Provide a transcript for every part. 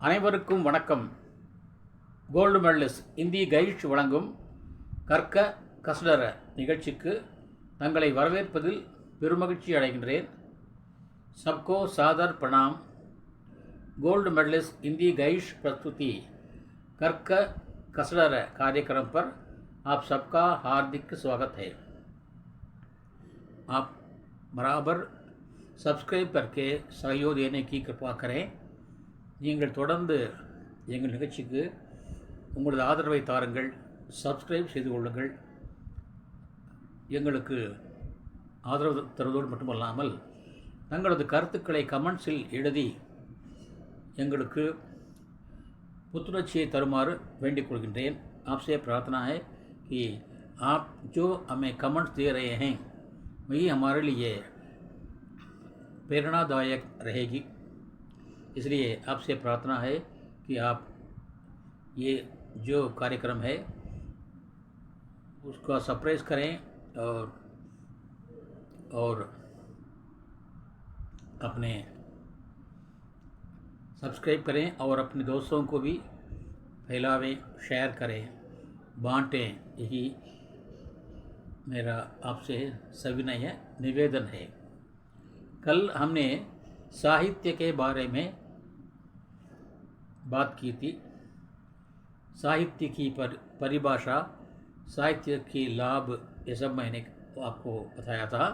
அனைவருக்கும் வணக்கம். Gold medalist Hindi கைஷ் வழங்கும் கற்க கசடர நிகழ்ச்சிக்கு தங்களை வரவேற்பதில் பெருமகிழ்ச்சி அடைகின்றேன். सबको सादर प्रणाम. गोल्ड मेडलिस्ट हिंदी गाइश प्रस्तुति कर्क कसडर कार्यक्रम पर आप सबका हार्दिक स्वागत है. आप बराबर सब्सक्राइब करके सहयोग देने की कृपा करें. நீங்கள் தொடர்ந்து எங்கள் நிகழ்ச்சிக்கு உங்களது ஆதரவை தாருங்கள். சப்ஸ்கிரைப் செய்து கொள்ளுங்கள். எங்களுக்கு ஆதரவு தருவதோடு மட்டுமல்லாமல் தங்களது கருத்துக்களை கமெண்ட்ஸில் எழுதி எங்களுக்கு புத்துணர்ச்சியை தருமாறு வேண்டிக் கொள்கின்றேன். आपसे प्रार्थना है कि आप जो हमें कमेंट्स दे रहे हैं वही हमारे लिए प्रेरणादायक रहेगी. इसलिए आपसे प्रार्थना है कि आप ये जो कार्यक्रम है उसका सप्रेस करें और अपने सब्सक्राइब करें और अपने दोस्तों को भी फैलावें, शेयर करें, बांटें. यही मेरा आपसे सविनय निवेदन है. कल हमने साहित्य के बारे में बात की थी. साहित्य की परिभाषा, साहित्य की लाभ, ये सब मैंने आपको बताया था.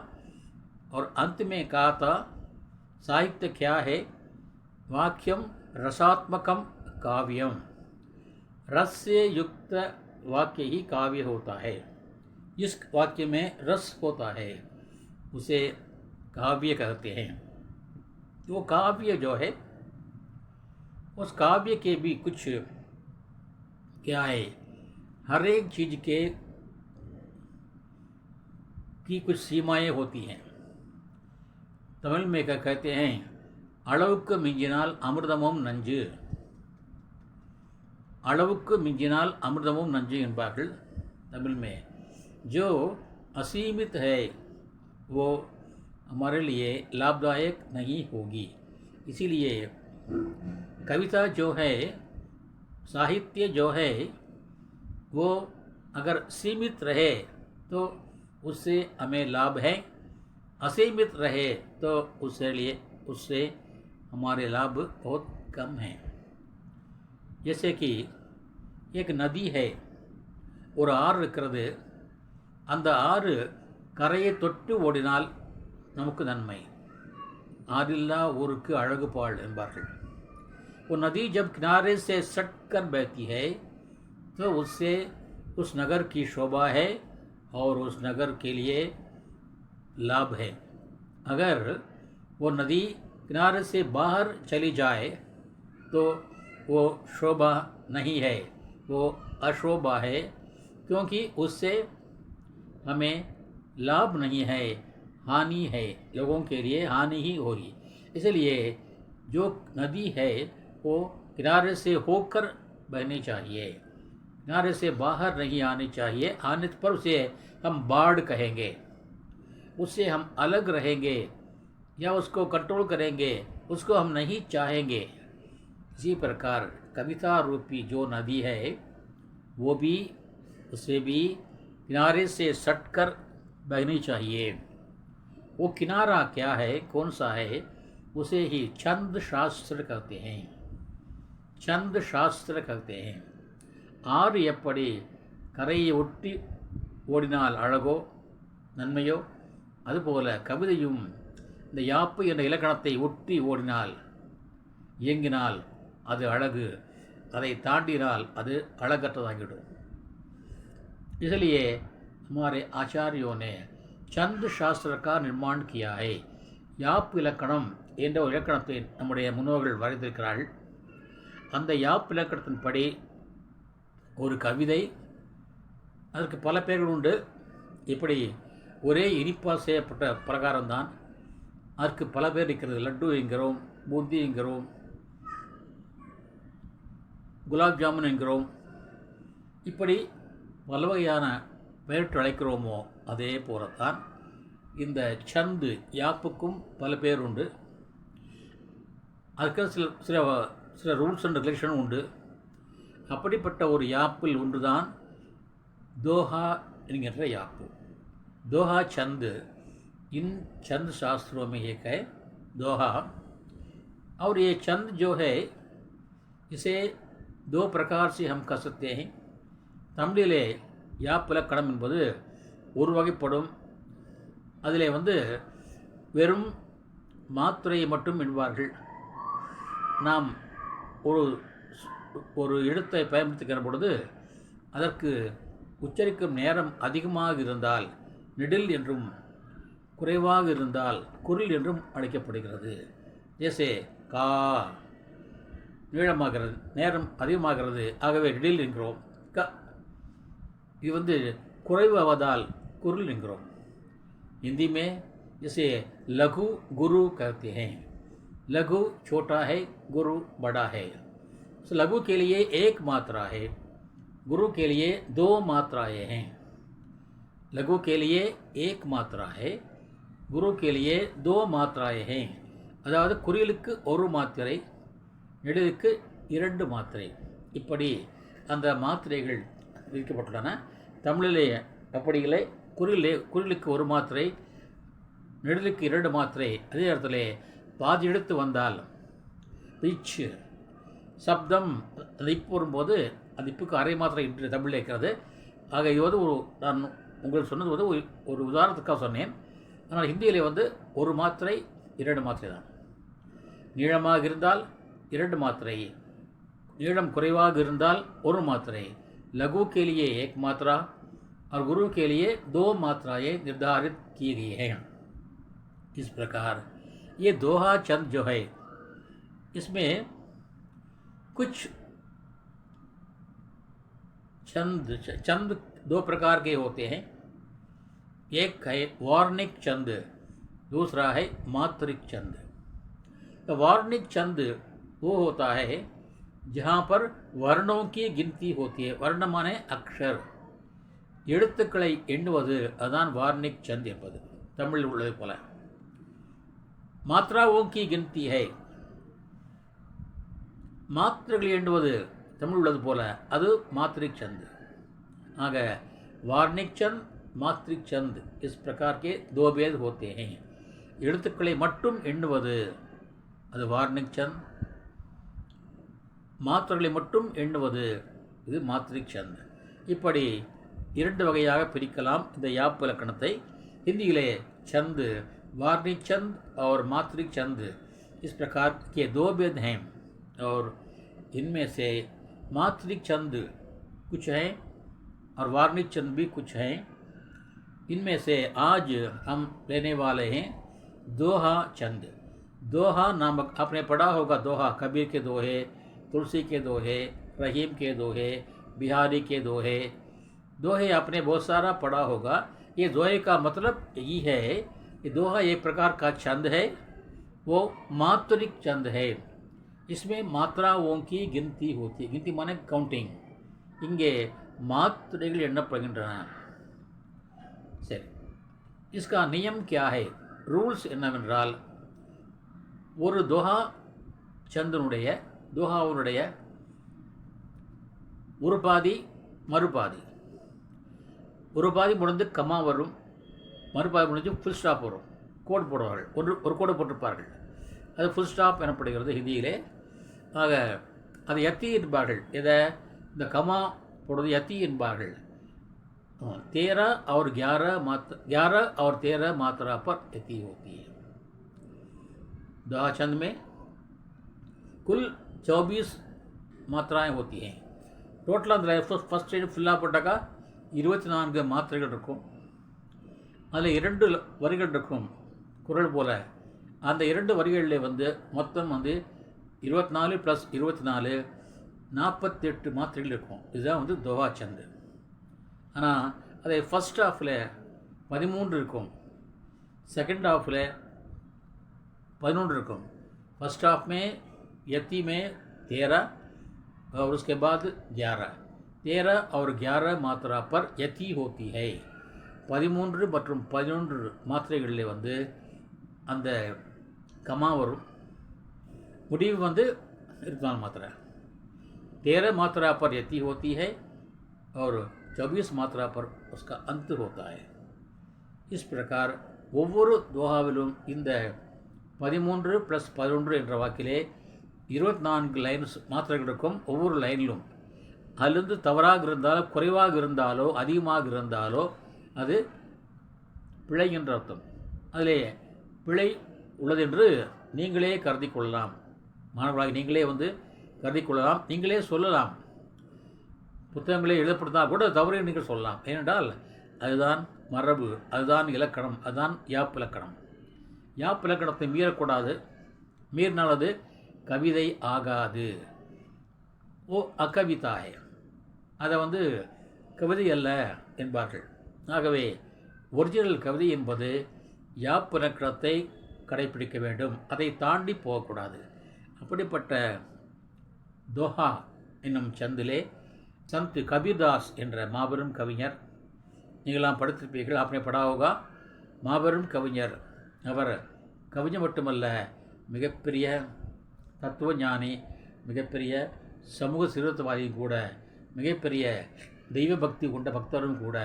और अंत में कहा था साहित्य क्या है? वाक्यम रसात्मकम काव्यम. रस से युक्त वाक्य ही काव्य होता है. जिस वाक्य में रस होता है उसे काव्य कहते हैं. वो काव्य जो है उस काव्य के भी कुछ क्या है, हर एक चीज़ के की कुछ सीमाएं होती हैं. तमिल में क्या कहते हैं, அளவுக்கு மிஞ்சினால் அமிர்தமும் நஞ்சு. அளவுக்கு மிஞ்சினால் அமிர்தமும் நஞ்சு என்பார்கள் तमिल में. जो असीमित है वो हमारे लिए लाभदायक नहीं होगी. इसीलिए कविता जो है, साहित्य जो है, वो अगर सीमित रहे तो उससे हमें लाभ है. असीमित रहे तो उससे हमारे लाभ बहुत कम हैं. जैसे कि एक नदी है, ஒரு ஆறு இருக்கிறது. அந்த ஆறு கரையை தொட்டு ஓடினால் நமக்கு நன்மை. ஆறில்லா ஊருக்கு அழகு பாழ் என்பார்கள். वो नदी जब किनारे से सट कर बहती है तो उससे उस नगर की शोभा है और उस नगर के लिए लाभ है. अगर वो नदी किनारे से बाहर चली जाए तो वो शोभा नहीं है, वो अशोभा है, क्योंकि उससे हमें लाभ नहीं है, हानि है. लोगों के लिए हानि ही होगी. इसलिए जो नदी है वो किनारे से होकर बहनी चाहिए, किनारे से बाहर नहीं आनी चाहिए. आने पर उसे हम बाढ़ कहेंगे. उससे हम अलग रहेंगे या उसको कंट्रोल करेंगे, उसको हम नहीं चाहेंगे. इसी प्रकार कविता रूपी जो नदी है वो भी, उसे भी किनारे से सटकर बहनी चाहिए. वो किनारा क्या है, कौन सा है? उसे ही छंद शास्त्र कहते हैं. छंद शास्त्र कहते हैं. ஆறு எப்படி கரையை ஒட்டி ஓடினால் அழகோ நன்மையோ, அதுபோல கவிதையும் இந்த யாப்பு என்ற இலக்கணத்தை ஒட்டி ஓடினால், இயங்கினால் அது அழகு, அதை தாண்டினால் அது அழகற்றதாகிவிடும். इसलिए हमारे आचार्यों ने छंद शास्त्र का निर्माण किया है. யாப்பு இலக்கணம் என்ற ஒரு இலக்கணத்தை நம்முடைய முன்னோர்கள் வரைந்திருக்கிறார்கள். அந்த யாப்பு இலக்கணத்தின்படி ஒரு கவிதை, அதற்கு பல பெயர்கள் உண்டு. இப்படி ஒரே இனிப்பாக செய்யப்பட்ட பிரகாரம்தான் அதற்கு பல பேர் இருக்கிறது. லட்டு என்கிறோம், பூந்தி என்கிறோம், குலாப் ஜாமுன் என்கிறோம். இப்படி பல வகையான பெயரிட்டு அழைக்கிறோமோ அதே போலத்தான் இந்த சந்து யாப்புக்கும் பல பேர் உண்டு. அதுக்கு சில சில ரூல்ஸ் அண்ட் ரெகுலேஷனும் உண்டு. அப்படிப்பட்ட ஒரு யாப்பில் ஒன்று தான் தோஹா என்கின்ற யாப்பு. दोहा छंद, इन छंद शास्त्रों में एक है दोहा, और ये छंद जो है इसे दो प्रकार से हम कह सकते हैं. தமிழிலே யாப்பிலக்கணம் என்பது ஒரு வகைப்படும். அதிலே வெறும் மாத்திரையை மட்டும் என்பார்கள். நாம் ஒரு எழுத்தை பயன்படுத்துகிற பொழுது அதற்கு உச்சரிக்கும் நேரம் அதிகமாக இருந்தால் நெடில் என்றும் குறைவாக இருந்தால் குரில் என்றும் அழைக்கப்படுகிறது. ஜேசே கா நீளமாகிறது, நேரம் அதிகமாகிறது, ஆகவே நெடில் என்கிறோம். க இது குறைவாவதால் कुरल एंग्रोम. हिंदी में जैसे लघु गुरु कहते हैं. लघु छोटा है, गुरु बड़ा है. तो लघु के लिए एक मात्रा है, गुरु के लिए दो मात्राएं हैं. लघु के लिए एक मात्रा है, गुरु के लिए दो मात्राएं हैं. அதாவது குறிலுக்கு ஒரு மாத்திரை, நெடிலுக்கு இரண்டு மாத்திரை. இப்படி அந்த மாத்திரைகள் விதிக்கப்பட்டுள்ளன. தமிழிலே அப்படி இல்லை. குறிலுக்கு ஒரு மாத்திரை, நெடிலுக்கு இரண்டு மாத்திரை. அதே இடத்துல பாதி எடுத்து வந்தால் பிச் சப்தம் அந்த இப்பு வரும்போது அந்த இப்புக்கு அரை மாத்திரை என்று தமிழில் இருக்கிறது. ஆக இது நான் உங்களுக்கு சொன்னது ஒரு உதாரணத்துக்காக சொன்னேன். ஆனால் ஹிந்தியிலே ஒரு மாத்திரை இரண்டு மாத்திரை தான். நீளமாக இருந்தால் இரண்டு மாத்திரை, நீளம் குறைவாக இருந்தால் ஒரு மாத்திரை. लघु के लिए एक मात्रा और गुरु के लिए दो मात्राएं निर्धारित की गई हैं. इस प्रकार ये दोहा छंद जो है, इसमें कुछ छंद दो प्रकार के होते हैं. एक है वार्णिक छंद, दूसरा है मात्रिक छंद. तो वार्णिक छंद वो होता है जहाँ पर वर्णों की गिनती होती है. वर्ण माने अक्षर, எழுத்துக்களை எண்ணுவது, அதுதான் வார்ணிக் சந்த் என்பது. தமிழில் உள்ளது போல மாத்ராவோं की गिनती है, மாத்திரைகளை எண்ணுவது தமிழ் உள்ளது போல அது मात्रिक छंद. आग वार्णिक छंद, मात्रिक छंद, इस प्रकार के दो भेद होते हैं. எழுத்துக்களை மட்டும் எண்ணுவது அது வார்ணிக் சந்த், மாத்திரைகளை மட்டும் எண்ணுவது இது மாத்ரிக் சந்த். இப்படி இரண்டு வகையாக பிரிக்கலாம் இந்த யாப்பு இலக்கணத்தை. हिंदीले छंद वार्णिक छंद और मात्रिक छंद इस प्रकार के दो भेद हैं. और इनमें से मात्रिक छंद कुछ हैं और वार्णिक छंद भी कुछ हैं. इनमें से आज हम लेने वाले हैं दोहा छंद. दोहा नामक आपने पढ़ा होगा. दोहा कबीर के दोहे, तुलसी के दोहे, रहीम के दोहे, बिहारी के दोहे. दोहे आपने बहुत सारा पढ़ा होगा. ये दोहे का मतलब यही है कि दोहा एक प्रकार का छंद है, वो मात्रिक छंद है. इसमें मात्राओं की गिनती होती है. गिनती माने काउंटिंग. இங்கே மாத்திரைகள் எண்ணப்படுகின்றன. சரி, इसका नियम क्या है? ரூல்ஸ் என்னவென்றால், ஒரு दोहा दोहाவுடைய ஒரு பாதி மறுபாதி, ஒரு பாதி முடிந்து கமா வரும், மறுபாதி முடிஞ்சு ஃபுல் ஸ்டாப் வரும். கோடு போடுவார்கள், ஒரு கோடு போட்டிருப்பார்கள். அது ஃபுல் ஸ்டாப் எனப்படுகிறது ஹிந்தியிலே. ஆக அது யத்தி என்பார்கள். இதை இந்த கமா போடுறது யத்தி என்பார்கள். 13 और 11 मात्रा पर यति होती है. दोहा छंद में कुल 24 மாத்திராய் होती हैं. டோட்டலாக அந்த ஃபஸ்ட் சைடு ஃபுல்லாக போட்டாக்கா 24 மாத்திரைகள் இருக்கும். அதில் 2 வரிகள் இருக்கும் குரல் போல். அந்த 2 வரிகளில் மொத்தம் 24 + 24 48 மாத்திரைகள் இருக்கும். இதுதான் दोहा छंद. ஆனால் அதை ஃபஸ்ட் ஹாஃபில் 13 இருக்கும், செகண்ட் ஹாஃபில் 11 இருக்கும். फर्स्ट हाफ में यति में 13 और उसके बाद 11. 13 और 11 मात्रा पर यति होती है. 13 மற்றும் 11 மாத்திரைகளில் அந்த கமா வரும். முடிவு इरफान मात्रा 13 मात्रा पर यति होती है और 24 मात्रा पर उसका अंत होता है. इस प्रकार ஒவ்வொரு துவாவிலும் இந்த 13 + 11 என்ற வாக்கிலே 24 லைன்ஸ் மாத்திரைகள் இருக்கும். ஒவ்வொரு லைனிலும் அதிலிருந்து தவறாக இருந்தாலோ குறைவாக இருந்தாலோ அதிகமாக இருந்தாலோ அது பிழை என்ற அர்த்தம். அதிலே பிழை உள்ளது என்று நீங்களே கருதி கொள்ளலாம். மாணவர்களாக நீங்களே கருதி கொள்ளலாம், நீங்களே சொல்லலாம். புத்தகங்களே எழுதப்படுத்தால் கூட தவறு நீங்கள் சொல்லலாம். ஏனென்றால் அதுதான் மரபு, அதுதான் இலக்கணம், அதுதான் யாப்பு இலக்கணம். யாப்பு இலக்கணத்தை மீறக்கூடாது. மீறினால் அது கவிதை ஆகாது. அக்கவிதாய் அதை கவிதை அல்ல என்பார்கள். ஆகவே ஒரிஜினல் கவிதை என்பது யாப்பு இலக்கணத்தை கடைப்பிடிக்க வேண்டும், அதை தாண்டி போகக்கூடாது. அப்படிப்பட்ட தோஹா என்னும் சந்திலே சந்த் கபீர்தாஸ் என்ற மாபெரும் கவிஞர், நீங்களாம் படித்திருப்பீர்கள், आपने पढ़ा होगा, மாபெரும் கவிஞர். அவர் கவிஞர் மட்டுமல்ல, மிகப்பெரிய தத்துவ ஞானி, மிகப்பெரிய சமூக சீர்திருத்தவாதியும் கூட, மிகப்பெரிய தெய்வ பக்தி கொண்ட பக்தரும் கூட.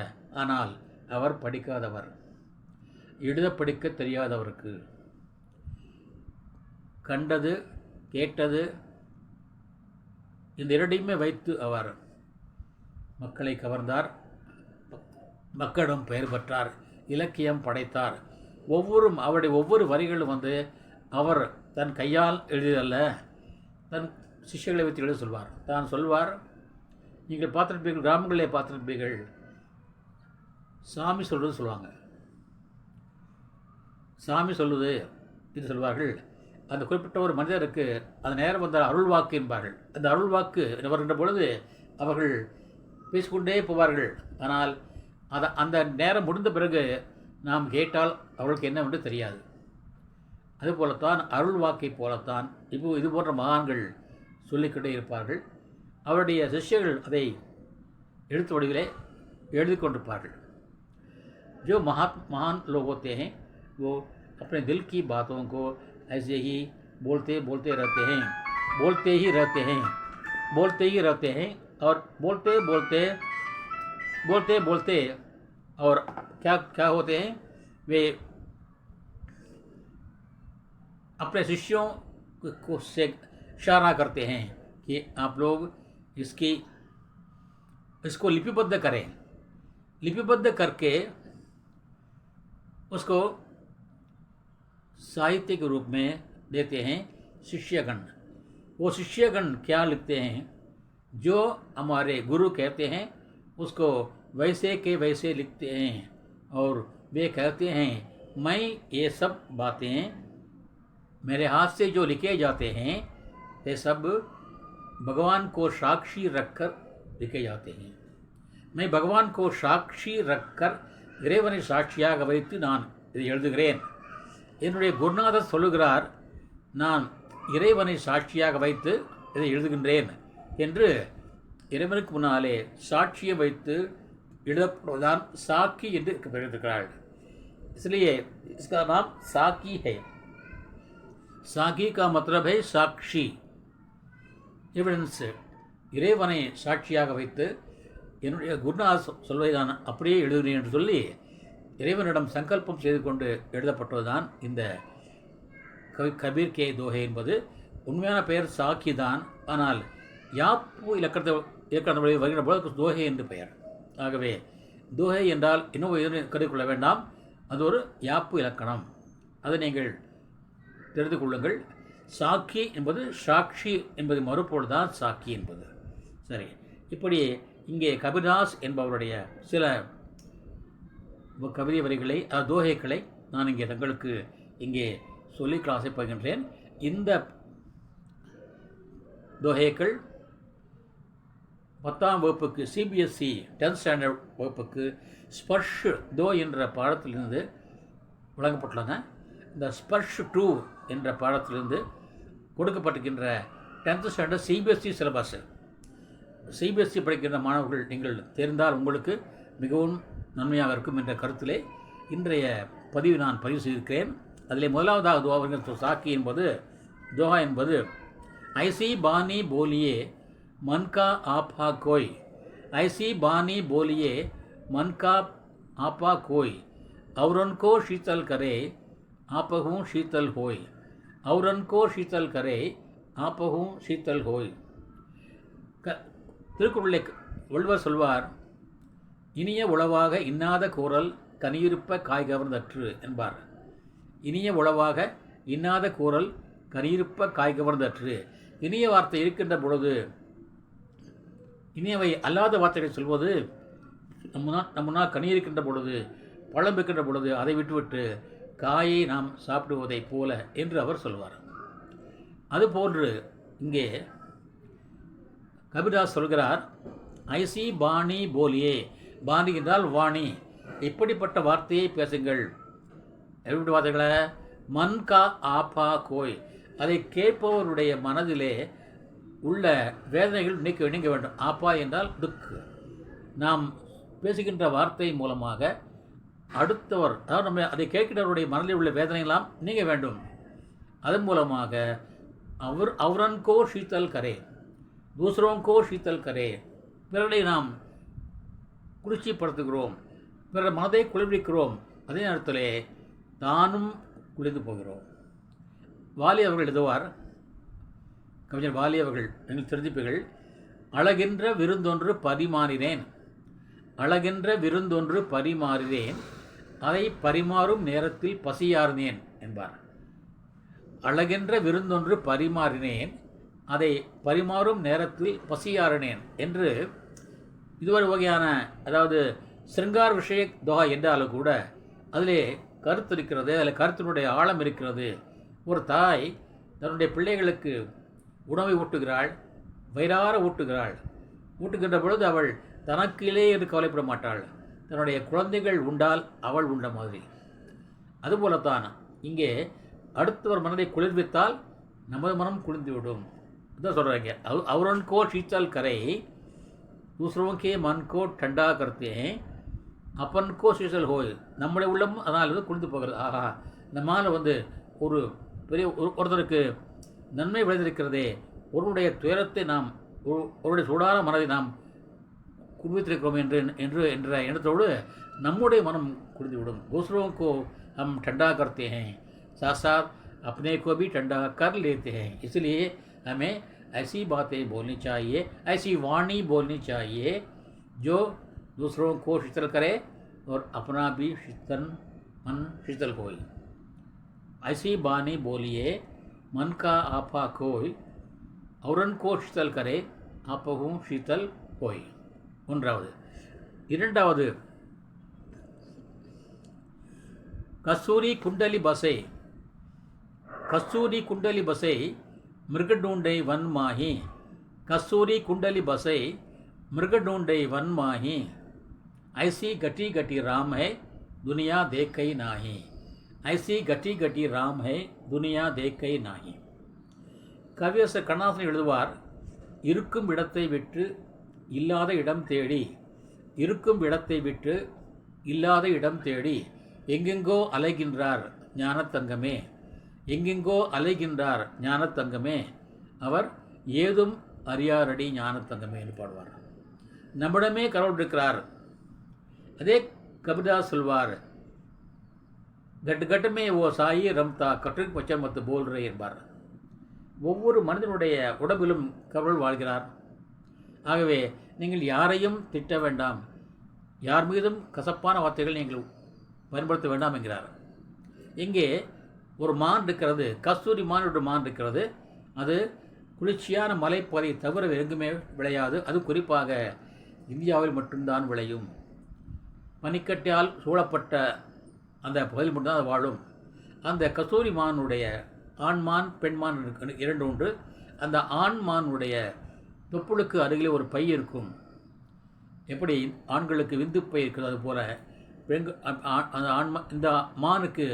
ஆனால் அவர் படிக்காதவர், எழுத படிக்க தெரியாதவருக்கு. கண்டது கேட்டது இந்த இரண்டையுமே வைத்து அவர் மக்களை கவர்ந்தார், மக்களிடம் பெயர் பெற்றார், இலக்கியம் படைத்தார். அவருடைய ஒவ்வொரு வரிகளும் அவர் தன் கையால் எழுதியதல்ல, தன் சிஷ்யர்களை வைத்து எழுத சொல்வார். தான் சொல்வார், நீங்கள் பார்த்துருப்பீர்கள், கிராமங்களிலே பார்த்துருப்பீர்கள், சாமி சொல்கிறது சொல்லுவாங்க. சாமி சொல்லுது என்று சொல்வார்கள். அந்த குறிப்பிட்ட ஒரு மனிதருக்கு அந்த நேரம் வந்தால் அருள் வாக்கு என்பார்கள். அந்த அருள் வாக்கு வருகின்ற பொழுது அவர்கள் பேசிக்கொண்டே போவார்கள். ஆனால் அந்த நேரம் முடிந்த பிறகு நாம் கேட்டால் அவர்களுக்கு என்னவென்று தெரியாது. அதுபோலத்தான் அருள் வாக்கை போலத்தான் இது போன்ற மகான்கள் சொல்லிக்கொண்டே இருப்பார்கள். அவருடைய சிஷ்யர்கள் அதை எழுத்து வடிவிலே எழுதி கொண்டிருப்பார்கள். जो महान लोग होते हैं वो अपने दिल की बातों को ऐसे ही बोलते ही रहते हैं और बोलते और क्या होते हैं, वे अपने शिष्यों को से इशारा करते हैं कि आप लोग इसको लिपिबद्ध करें. लिपिबद्ध करके उसको साहित्य के रूप में देते हैं शिष्यगण. वो शिष्यगण क्या लिखते हैं, जो हमारे गुरु कहते हैं उसको वैसे के वैसे लिखते हैं. और वे कहते हैं, मैं ये सब बातें मेरे हाथ से जो लिखे जाते हैं ये सब भगवान को साक्षी रखकर लिखे जाते हैं. मैं भगवान को साक्षी रखकर இறைவனை சாட்சியாக வைத்து நான் இதை எழுதுகிறேன். என்னுடைய குருநாதர் சொல்லுகிறார், நான் இறைவனை சாட்சியாக வைத்து இதை எழுதுகின்றேன் என்று இறைவனுக்கு முன்னாலே சாட்சியை வைத்து எழுதப்படுவதுதான் சாக்கி என்று பெயர்த்திருக்கிறார்கள். इसलिए इसका नाम साकी है. साकी का मतलब है साक्षी, एविडेंस. இறைவனை சாட்சியாக வைத்து என்னுடைய குருநாதர் சொல்வதை நான் அப்படியே எழுதுகிறேன் என்று சொல்லி இறைவனிடம் சங்கல்பம் செய்து கொண்டு எழுதப்பட்டதுதான் இந்த கபீர் கே தோஹே என்பது. உண்மையான பெயர் சாக்கி தான், ஆனால் யாப்பு இலக்கணத்தை வருகின்ற போது தோஹே என்று பெயர். ஆகவே தோஹே என்றால் இன்னும் கருதி கொள்ள வேண்டாம், அது ஒரு யாப்பு இலக்கணம். அதை நீங்கள் தெரிந்து கொள்ளுங்கள். சாக்கி என்பது சாட்சி என்பது மறுப்பொருள் தான் சாக்கி என்பது. சரி, இப்படி இங்கே கபீர்தாஸ் என்பவருடைய சில கவிதை வரிகளை, தோஹேக்களை நான் இங்கே தங்களுக்கு இங்கே சொல்லி கிளாஸை பகிர்கின்றேன். இந்த தோஹேக்கள் 10ஆம் வகுப்புக்கு சிபிஎஸ்சி 10th ஸ்டாண்டர்ட் வகுப்புக்கு ஸ்பர்ஷ் தோ என்ற பாடத்திலிருந்து வழங்கப்பட்டுள்ளன. இந்த ஸ்பர்ஷ் 2 என்ற பாடத்திலிருந்து கொடுக்கப்பட்டிருக்கின்ற 10th standard CBSE syllabus. CBSE படிக்கின்ற மாணவர்கள் நீங்கள் தெரிந்தால் உங்களுக்கு மிகவும் நன்மையாக இருக்கும் என்ற கருத்திலே இன்றைய பதிவு நான் பதிவு செய்திருக்கிறேன். அதில் முதலாவதாக துவா சாக்கி என்பது, தோஹா என்பது ऐसी बानी बोलिए मन का आपा कोई, ऐसी बानी बोलिए मन का आपा कोई, औरन को शीतल करे आपहूँ शीतल होय, औरन को शीतल करे आपहूँ शीतल होय. திருக்குறளை வள்ளுவர் சொல்வார், இனிய உளவாக இன்னாத கூறல் கனியிருப்ப காய் கவர்ந்தற்று என்பார். இனிய உளவாக இன்னாத கூறல் கனியிருப்ப காய் கவர்ந்தற்று. இனிய வார்த்தை இருக்கின்ற பொழுது இனியவை அல்லாத வார்த்தைகளை சொல்வது நம்முன்னா கனி இருக்கின்ற பொழுது, பழம் இருக்கின்ற பொழுது அதை விட்டுவிட்டு காயை நாம் சாப்பிடுவதைப் போல என்று அவர் சொல்வார். அதுபோன்று இங்கே கபிதாஸ் சொல்கிறார், ஐசி பாணி போலியே. பாணி என்றால் வாணி. இப்படிப்பட்ட வார்த்தையை பேசுங்கள். எப்படி வார்த்தைகளை? மன் கா ஆபா கோய், அதை கேட்பவருடைய மனதிலே உள்ள வேதனைகள் நீங்க வேண்டும். ஆப்பா என்றால் துக்கு. நாம் பேசுகின்ற வார்த்தை மூலமாக அடுத்தவர், அதாவது நம்ம அதை கேட்கிறவருடைய மனதில் உள்ள வேதனைகளாம் நீங்க வேண்டும். அதன் மூலமாக அவரன்கோ ஷீத்தல் கரே, தூசரோங்கோ ஷீத்தல் கரே, பிறரை நாம் குளிர்ச்சிப்படுத்துகிறோம், பிறர் மனதை குளிர்விக்கிறோம். அதே நேரத்திலே தானும் குளிர்ந்து போகிறோம். வாலி அவர்கள் எழுதுவார், கவிஞர் வாலி அவர்கள் எங்கள் தெரிஞ்சிப்புகள், அழகென்ற விருந்தொன்று பரிமாறினேன், அழகென்ற விருந்தொன்று பரிமாறினேன், அதை பரிமாறும் நேரத்தில் பசியாறினேன் என்பார். அழகென்ற விருந்தொன்று பரிமாறினேன், அதை பரிமாறும் நேரத்தில் பசியாறினேன் என்று இது ஒரு வகையான, அதாவது சிருங்கார் விஷய தொகை என்றாலும் கூட அதிலே கருத்து இருக்கிறது, அதில் கருத்தினுடைய ஆழம் இருக்கிறது. ஒரு தாய் தன்னுடைய பிள்ளைகளுக்கு உணவை ஊட்டுகிறாள், வயிறார ஊட்டுகிறாள். ஊட்டுகின்ற பொழுது அவள் தனக்கிலே என்று கவலைப்பட மாட்டாள், தன்னுடைய குழந்தைகள் உண்டால் அவள் உண்ட மாதிரி. அதுபோலத்தான் இங்கே அடுத்தவர் மனதை குளிர்வித்தால் நமது மனம் குளிர்ந்துவிடும். இதான் சொல்கிறாங்க, அவரன்கோ ஷீத்தல் கரை தூசரோங்கே மன்கோ டண்டா கருத்தே அப்பன்கோ ஷீத்தல் ஹோய். நம்முடைய உள்ளம் அதனால் குளிர்ந்து போகிறது. ஆஹா, நம்மால் ஒரு பெரிய ஒருத்தருக்கு நன்மை விளைந்திருக்கிறதே, ஒருவருடைய துயரத்தை நாம், ஒருவருடைய சூடான மனதை நாம் குவித்திருக்கிறோம் என்ற எண்ணத்தோடு நம்முடைய மனம் குளிர்ந்துவிடும். दूसरों हम ठंडा करते हैं, साथ साथ अपने को भी ठंडा कर लेते हैं. इसलिए हमें ऐसी बातें बोलनी चाहिए, ऐसी वाणी बोलनी चाहिए जो दूसरों को शीतल करे और अपना भी मन शीतल होए. ऐसी बानी बोलिए मन का आपा कोई, औरन को शीतल करे आपहूँ शीतल होय. ஒன்றாவது. இரண்டாவது, கஸ்தூரி குண்டலி பசை, கஸ்தூரி குண்டலி பசை மிருகடூண்டை வன்மாஹி, கஸ்தூரி குண்டலி பசை மிருகடூண்டை வன்மாஹி, ஐசி கட்டி கட்டி ராம் है दुनिया देखई नाही, ऐसी गटी गटी राम है दुनिया देखई नाही. கவியரசர் கண்ணாசன் எழுதுவார், இருக்கும் இடத்தை விட்டு இல்லாத இடம் தேடி, இருக்கும் இடத்தை விட்டு இல்லாத இடம் தேடி எங்கெங்கோ அலைகின்றார் ஞானத்தங்கமே, எங்கெங்கோ அலைகின்றார் ஞானத்தங்கமே, அவர் ஏதும் அறியாரடி ஞானத்தங்கமே என்று பாடுவார். நம்மிடமே கடவுள் இருக்கிறார். அதே கபிதாஸ் சொல்வார், கட்டு கட்டுமே ஓ சாயி ரம்தா கட்டுக்கு பச்சை மத்து போல்றே என்பார். ஒவ்வொரு மனிதனுடைய உடம்பிலும் கடவுள் வாழ்கிறார். ஆகவே நீங்கள் யாரையும் திட்ட வேண்டாம், யார் மீதும் கசப்பான வார்த்தைகள் நீங்கள் பயன்படுத்த வேண்டாம் என்கிறார். இங்கே ஒரு மான் இருக்கிறது, கஸ்தூரி மான் ஒரு மான் இருக்கிறது. அது குளிர்ச்சியான மலைப்பகுதியை தவிர எங்குமே விளையாது. அது குறிப்பாக இந்தியாவில் மட்டும்தான் விளையும். பனிக்கட்டியால் சூழப்பட்ட அந்த பகுதியில் மட்டும்தான் அது வாழும். அந்த கஸ்தூரி மானுடைய ஆண்மான் பெண்மான் இரண்டு உண்டு. அந்த ஆண்மானுடைய தொப்புளுக்கு அருகிலே ஒரு பை இருக்கும். எப்படி ஆண்களுக்கு விந்து பை இருக்கிறது, அதுபோல் அந்த இந்த மானுக்கு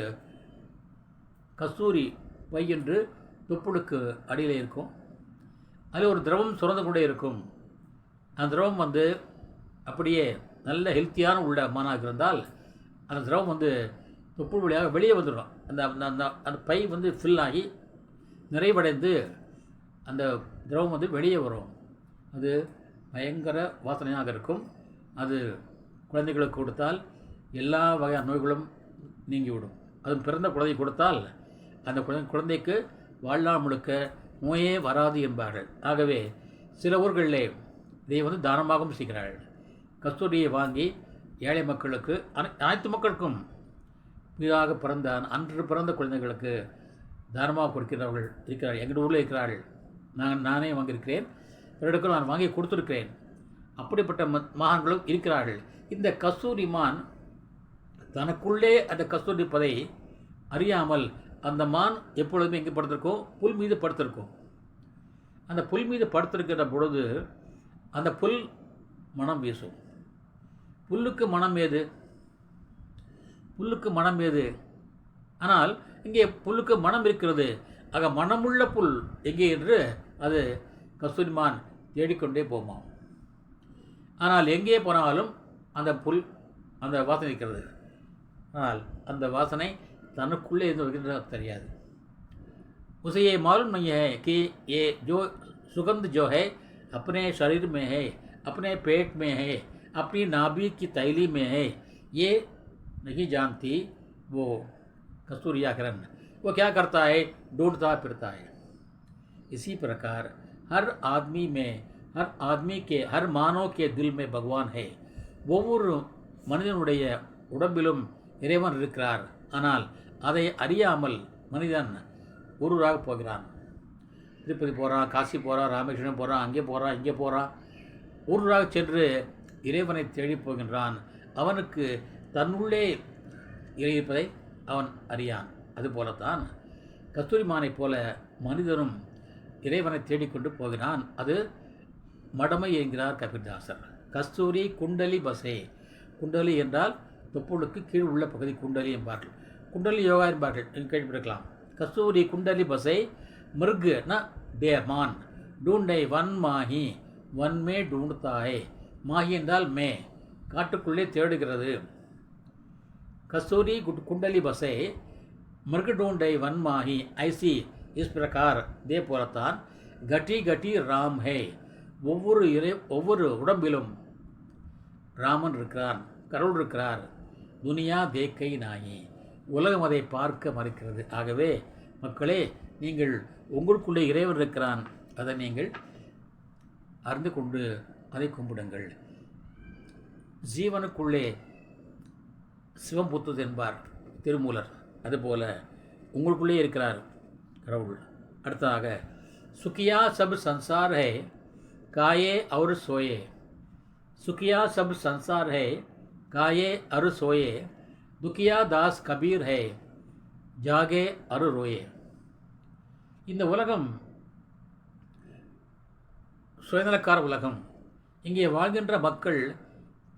கஸ்தூரி பை என்று தொப்புளுக்கு அடியில் இருக்கும். அதில் ஒரு திரவம் சுரந்து கொண்டே இருக்கும். அந்த திரவம் அப்படியே நல்ல ஹெல்த்தியான உள்ள மானாக இருந்தால் அந்த திரவம் தொப்புள் வழியாக வெளியே வந்துடும். அந்த அந்த அந்த பை ஃபில் ஆகி நிறைவடைந்து அந்த திரவம் வந்து வெளியே வரும். அது பயங்கர வாசனையாக இருக்கும். அது குழந்தைகளுக்கு கொடுத்தால் எல்லா வகையான நோய்களும் நீங்கிவிடும். அது பிறந்த குழந்தை கொடுத்தால் அந்த குழந்தைக்கு வாழ்நாள் முழுக்க நோயே வராது என்பார்கள். ஆகவே சில ஊர்களிலே இதை வந்து தானமாகவும் செய்கிறார்கள். கஸ்தூரியை வாங்கி ஏழை மக்களுக்கு, அனைத்து மக்களுக்கும், புதிதாக பிறந்த அன்று பிறந்த குழந்தைகளுக்கு தானமாக கொடுக்கிறவர்கள் இருக்கிறார்கள். எங்கள் ஊரில் இருக்கிறார்கள். நானே வாங்கியிருக்கிறேன், பிறருக்கு நான் வாங்கி கொடுத்துருக்கிறேன். அப்படிப்பட்ட மகான்களும் இருக்கிறார்கள். இந்த கஸ்தூரி மான் தனக்குள்ளே அந்த கஸ்தூரிப்பதை அறியாமல் அந்த மான் எப்பொழுதுமே எங்கே படுத்திருக்கோம்? புல் மீது படுத்திருக்கும். அந்த புல் மீது படுத்திருக்கிற பொழுது அந்த புல் மனம் வீசும். புல்லுக்கு மனம் ஏது? புல்லுக்கு மனம் ஏது? ஆனால் இங்கே புல்லுக்கு மனம் இருக்கிறது. ஆக மனமுள்ள புல் எங்கே என்று அது கஸ்தூரிமான் தேடிக்கொண்டே போமா. ஆனால் எங்கே போனாலும் அந்த புல் அந்த வாசனை இருக்கிறது. ஆனால் அந்த வாசனை தனக்குள்ளே இருந்து வருகின்றது தெரியாது. उसे ये मालूम नहीं है कि ये जो सुगंध जो है अपने शरीर में है, अपने पेट में है, अपनी नाभि की तैली में है, ये नहीं जानती वो कस्तूरिया किरण। वो क्या करता है? ढूंढता फिरता है। इसी प्रकार हर आदमी में, हर आदमी के, हर मानव के दिल में भगवान है। ஒவ்வொரு மனிதனுடைய உடம்பிலும் இறைவன் இருக்கிறார். ஆனால் அதை அறியாமல் மனிதன் ஊரூராக போகிறான். திருப்பதி போகிறான், காசி போகிறான், ராமேஸ்வரம் போகிறான், அங்கே போகிறான், இங்கே போகிறான். ஊரூராக சென்று இறைவனை தேடி போகின்றான். அவனுக்கு தன்னுள்ளே இருப்பதை அவன் அறியான். அதுபோலத்தான் கஸ்தூரிமானைப் போல மனிதனும் இறைவனை தேடிக்கொண்டு போகிறான். அது மடமை என்கிறார் கபீர்தாசர். கஸ்தூரி குண்டலி பசே. குண்டலி என்றால் தொப்புளுக்கு கீழ் உள்ள பகுதி குண்டலி என்பார்கள். குண்டலி யோகா என்பார்கள், கேள்விப்பட்டிருக்கலாம். கஸ்தூரி குண்டலி பசை மிருக் ந டேமான் டூண்டை வன் மாஹி வன்மே டூண்டுத்தாயே. மாஹி என்றால் மே, காட்டுக்குள்ளே தேடுகிறது. கஸ்தூரி குண்டலி பசை மிருக் டூண்டை வன் மாஹி ஐசி இஸ் பிரகார். இதே போலத்தான் கட்டி கட்டி ராம் ஹே. ஒவ்வொரு உடம்பிலும் ராமன் இருக்கிறான், கடவுள் இருக்கிறார். துனியா தேக்கை நாயி. உலகம் அதை பார்க்க மறுக்கிறது. ஆகவே மக்களே, நீங்கள் உங்களுக்குள்ளே இறைவன் இருக்கிறான், அதை நீங்கள் அறிந்து கொண்டு அதை கும்பிடுங்கள். ஜீவனுக்குள்ளே சிவம் புத்துது என்பார் திருமூலர். அதுபோல உங்களுக்குள்ளே இருக்கிறார் கடவுள். அடுத்ததாக சுக்கியா சப் சன்சார் ஹே காயே और सोए. सुखिया सब संसार है काये और सोए. दुखिया दास कबीर है ஜாகே அரு ரோயே. இந்த உலகம் சுயநலக்கார உலகம். இங்கே வாழ்கின்ற மக்கள்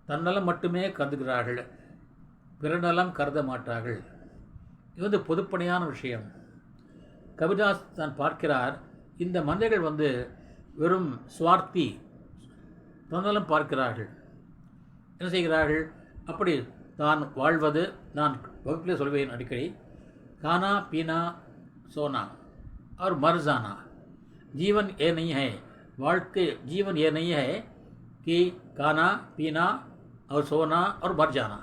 தன்னலம் மட்டுமே கருதுகிறார்கள், பிறநலம் கருத மாட்டார்கள். இது வந்து பொதுப்படையான விஷயம். கபிதாஸ் தான் பார்க்கிறார், இந்த மனிதர்கள் வந்து வெறும் சுவார்த்தி, தன்னலம் பார்க்கிறார்கள். என்ன செய்கிறார்கள்? அப்படி தான் வாழ்வது, நான் வகுப்பிலே சொல்வேன் அடிக்கடி, खाना पीना सोना और मर जाना जीवन ये नहीं है. வாழ்க்கை जीवन ये नहीं है कि खाना पीना और सोना और मर जाना.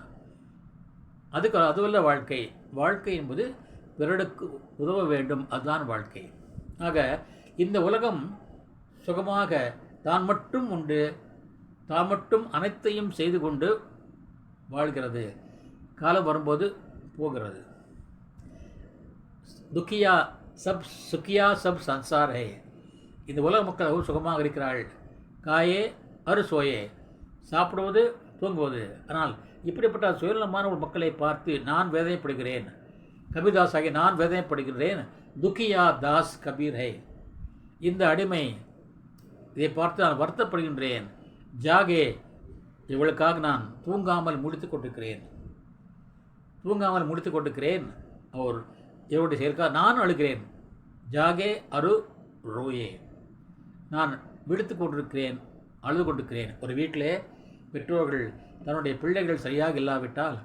அதுவல்ல வாழ்க்கை. வாழ்க்கை என்பது பிறருக்கு உதவ வேண்டும், அதுதான் வாழ்க்கை. ஆக இந்த உலகம் சுகமாக தான் மட்டும் உண்டு, தான் மட்டும் அனைத்தையும் செய்து கொண்டு வாழ்கிறது. காலம் வரும்போது போகிறது. துக்கியா சப் சுக்கியா சப் சன்சார் ஹே. இந்த உலக மக்கள் சுகமாக இருக்கிறார்கள். காயே அரு சோயே, சாப்பிடுவது தூங்குவது. ஆனால் இப்படிப்பட்ட சுயநலமான ஒரு மக்களை பார்த்து நான் வேதனைப்படுகிறேன். கபீர்தாஸ் ஆகிய நான் வேதனைப்படுகிறேன். துக்கியா தாஸ் கபீர் ஹே. இந்த அடிமை, இதை பார்த்து நான் வருத்தப்படுகின்றேன். ஜாகே, இவளுக்காக நான் தூங்காமல் முடித்து கொண்டிருக்கிறேன். அவர் இவருடைய செயற்காக நான் அழுகிறேன். ஜாகே அரு ரோயே, நான் விடுத்து கொண்டிருக்கிறேன், அழுது கொண்டிருக்கிறேன். ஒரு வீட்டிலே பெற்றோர்கள் தன்னுடைய பிள்ளைகள் சரியாக இல்லாவிட்டால்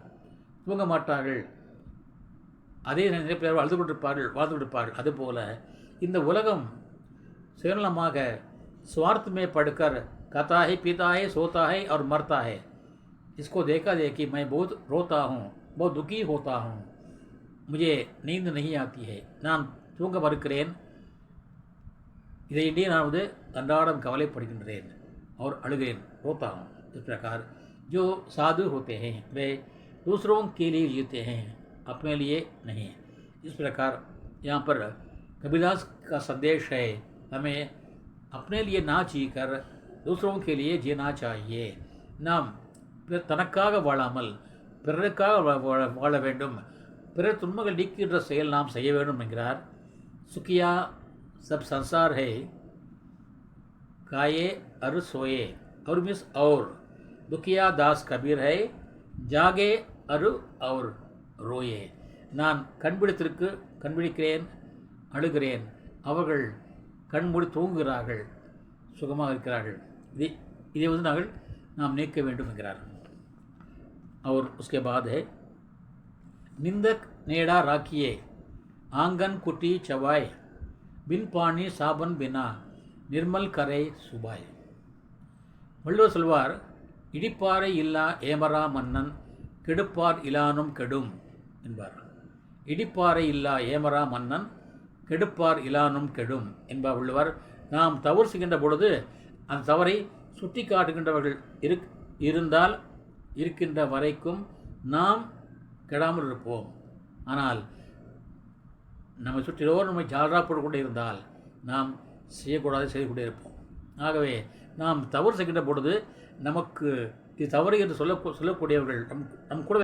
தூங்க மாட்டார்கள். அதே நிறைய பேர் அழுது கொண்டிருப்பார்கள், வாழ்ந்து கொண்டிருப்பார்கள். அதுபோல இந்த உலகம் सुलभமாக स्वार्थ में पढ़कर खाता है, पीता है, सोता है और मरता है। इसको देखा देखी मैं बहुत रोता हूँ, बहुत दुखी होता हूँ, मुझे नींद नहीं आती है, நான் தூங்க மறுக்கிறேன், இதை இன்றி நான் வந்து அன்றாடம் कवலைப்படுகின்றேன் और अழுகிறேன், रोता हूँ। इस प्रकार जो साधु होते हैं वे दूसरों के लिए जीते हैं, अपने लिए नहीं। इस प्रकार यहाँ पर कबीरदास का संदेश है, हमें अपने लिए ना जीकर दूसरों के लिए जीना चाहिए। நாம் தனக்காக வாழாமல் பிறருக்காக வாழ வேண்டும், பிறர் துன்பங்கள் நீக்கின்ற செயல் நாம் செய்ய வேண்டும் என்கிறார்। सुखिया सब संसार है, खाए और सोए और मिस और दुखिया दास कबीर है, जागे और ரோயே। நான் கண்பிடிக்கிறேன், அழுகிறேன், அவர்கள் கண்மூடி தூங்குகிறார்கள், சுகமாக இருக்கிறார்கள், இதை வந்து நாம் நீக்க வேண்டும் என்கிறார்। और उसके बाद है निंदक नेड़ा राखिए, आंगन कुटी चवाए, बिन पानी साबन बिना निर्मल करे सुबाय। வள்ளுவர் சொல்வார், இடிப்பாறை இல்லா ஏமரா மன்னன் கெடுப்பார் இலானும் கெடும் என்பார்। இடிப்பாறை இல்லா ஏமரா மன்னன் கெடுப்பார் இலானும் கெடும் என்பார் வள்ளுவர்। நாம் தவறு செய்கின்ற பொழுது அந்த தவறை சுட்டி காட்டுகின்றவர்கள் இருந்தால் இருக்கின்ற வரைக்கும் நாம் கெடாமல் இருப்போம்। ஆனால் நம்மை சுற்றிலோர் நம்மை ஜாலரா போட்டுக்கொண்டே இருந்தால் நாம் செய்யக்கூடாது செய்து கொண்டே இருப்போம்। ஆகவே நாம் தவறு செய்கின்ற பொழுது நமக்கு இது தவறு என்று சொல்லக்கூடியவர்கள் நம் கூட